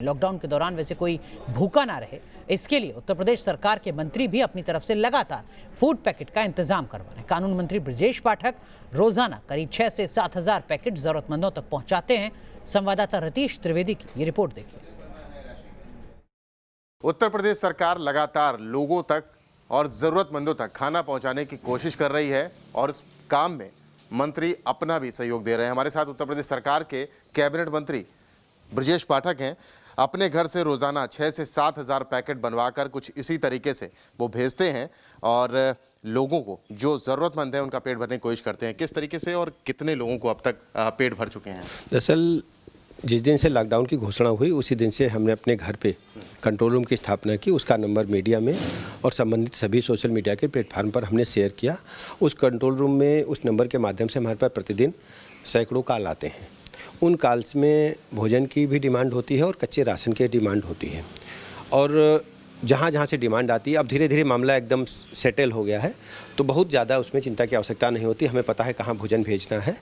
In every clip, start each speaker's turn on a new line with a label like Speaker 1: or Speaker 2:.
Speaker 1: Lockdown के दौरान वैसे कोई भूखा ना रहे, इसके लिए उत्तर प्रदेश सरकार के मंत्री भी अपनी तरफ से लगातार फूड पैकेट का इंतजाम करवा रहे हैं। कानून मंत्री ब्रजेश पाठक रोजाना करीब 6 से 7 हजार पैकेट जरूरतमंदों तक पहुंचाते हैं। संवाददाता रतीश त्रिवेदी की ये रिपोर्ट देखिए।
Speaker 2: उत्तर प्रदेश सरकार लगातार लोगों तक और जरूरतमंदों तक खाना पहुंचाने की कोशिश कर रही है और इस काम में मंत्री अपना भी सहयोग दे रहे हैं। हमारे साथ उत्तर प्रदेश सरकार के कैबिनेट मंत्री ब्रजेश पाठक हैं। अपने घर से रोज़ाना 6 से 7 हज़ार पैकेट बनवाकर कुछ इसी तरीके से वो भेजते हैं और लोगों को जो ज़रूरतमंद है उनका पेट भरने की कोशिश करते हैं। किस तरीके से और कितने लोगों को अब तक पेट भर चुके हैं?
Speaker 3: दरअसल जिस दिन से लॉकडाउन की घोषणा हुई उसी दिन से हमने अपने घर पे कंट्रोल रूम की स्थापना की। उसका नंबर मीडिया में और संबंधित सभी सोशल मीडिया के प्लेटफार्म पर हमने शेयर किया। उस कंट्रोल रूम में उस नंबर के माध्यम से हमारे पास प्रतिदिन सैकड़ों कॉल आते हैं। उन कॉल्स में भोजन की भी डिमांड होती है और कच्चे राशन की डिमांड होती है। और जहाँ जहाँ से डिमांड आती है, अब धीरे धीरे मामला एकदम सेटल हो गया है, तो बहुत ज़्यादा उसमें चिंता की आवश्यकता नहीं होती। हमें पता है कहाँ भोजन भेजना है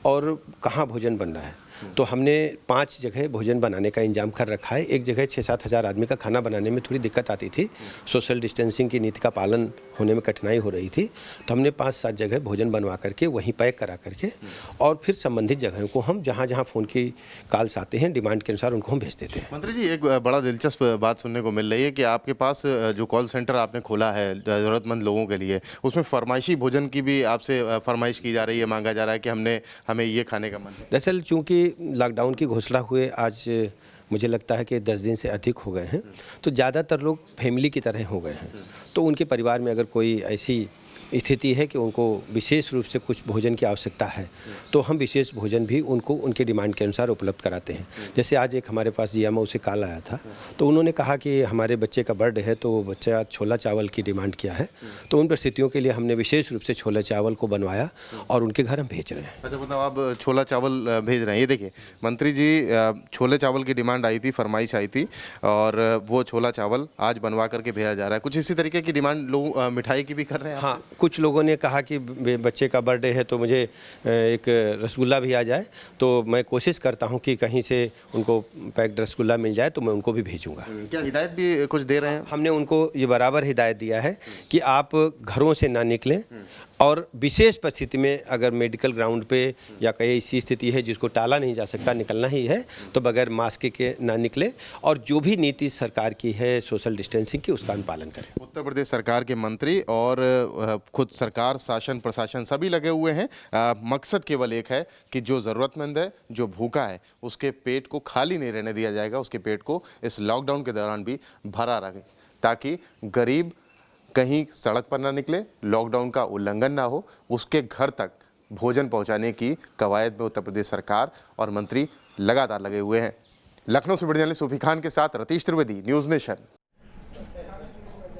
Speaker 3: और कहाँ भोजन बनना है। तो हमने 5 जगह भोजन बनाने का इंतजाम कर रखा है। एक जगह 6-7 हज़ार आदमी का खाना बनाने में थोड़ी दिक्कत आती थी, सोशल डिस्टेंसिंग की नीति का पालन होने में कठिनाई हो रही थी, तो हमने 5-7 जगह भोजन बनवा करके वहीं पैक करा करके और फिर संबंधित जगहों को हम जहाँ जहाँ फ़ोन की कॉल्स आते हैं डिमांड के अनुसार उनको हम भेज देते हैं।
Speaker 2: मंत्री जी, एक बड़ा दिलचस्प बात सुनने को मिल रही है कि आपके पास जो कॉल सेंटर आपने खोला है ज़रूरतमंद लोगों के लिए, उसमें फरमाइशी भोजन की भी आपसे फरमाइश की जा रही है, मांगा जा रहा है कि हमें ये खाने का मन है।
Speaker 3: दरअसल चूँकि लॉकडाउन की घोषणा हुए आज मुझे लगता है कि 10 दिन से अधिक हो गए हैं, तो ज़्यादातर लोग फैमिली की तरह हो गए हैं। तो उनके परिवार में अगर कोई ऐसी स्थिति है कि उनको विशेष रूप से कुछ भोजन की आवश्यकता है, तो हम विशेष भोजन भी उनको उनके डिमांड के अनुसार उपलब्ध कराते हैं। जैसे आज एक हमारे पास GMO से कॉल आया था, तो उन्होंने कहा कि हमारे बच्चे का बर्थडे है, तो बच्चा छोला चावल की डिमांड किया है। तो उन परिस्थितियों के लिए हमने विशेष रूप से छोला चावल को बनवाया और उनके घर हम भेज रहे हैं।
Speaker 2: अच्छा, मतलब आप छोला चावल भेज रहे हैं। ये देखिए मंत्री जी, छोले चावल की डिमांड आई थी, फरमाइश आई थी और वो छोला चावल आज बनवा करके भेजा जा रहा है। कुछ इसी तरीके की डिमांड लोग मिठाई की भी कर रहे हैं?
Speaker 3: हाँ, कुछ लोगों ने कहा कि बच्चे का बर्थडे है तो मुझे एक रसगुल्ला भी आ जाए, तो मैं कोशिश करता हूं कि कहीं से उनको पैक्ड रसगुल्ला मिल जाए तो मैं उनको भी भेजूंगा।
Speaker 2: क्या हिदायत भी कुछ दे रहे हैं?
Speaker 3: हमने उनको ये बराबर हिदायत दिया है कि आप घरों से ना निकलें और विशेष परिस्थिति में अगर मेडिकल ग्राउंड पे या कहीं ऐसी स्थिति है जिसको टाला नहीं जा सकता, निकलना ही है, तो बगैर मास्क के ना निकले और जो भी नीति सरकार की है सोशल डिस्टेंसिंग की उसका अनुपालन करें।
Speaker 2: उत्तर प्रदेश सरकार के मंत्री और खुद सरकार, शासन, प्रशासन सभी लगे हुए हैं। मकसद केवल एक है कि जो ज़रूरतमंद है, जो भूखा है, उसके पेट को खाली नहीं रहने दिया जाएगा। उसके पेट को इस लॉकडाउन के दौरान भी भरा रहे, ताकि गरीब कहीं सड़क पर ना निकले, लॉकडाउन का उल्लंघन ना हो, उसके घर तक भोजन पहुंचाने की कवायद में उत्तर प्रदेश सरकार और मंत्री लगातार लगे हुए हैं। लखनऊ से वीडियो जर्नलिस्ट सूफी खान के साथ रतीश त्रिवेदी, न्यूज़ नेशन।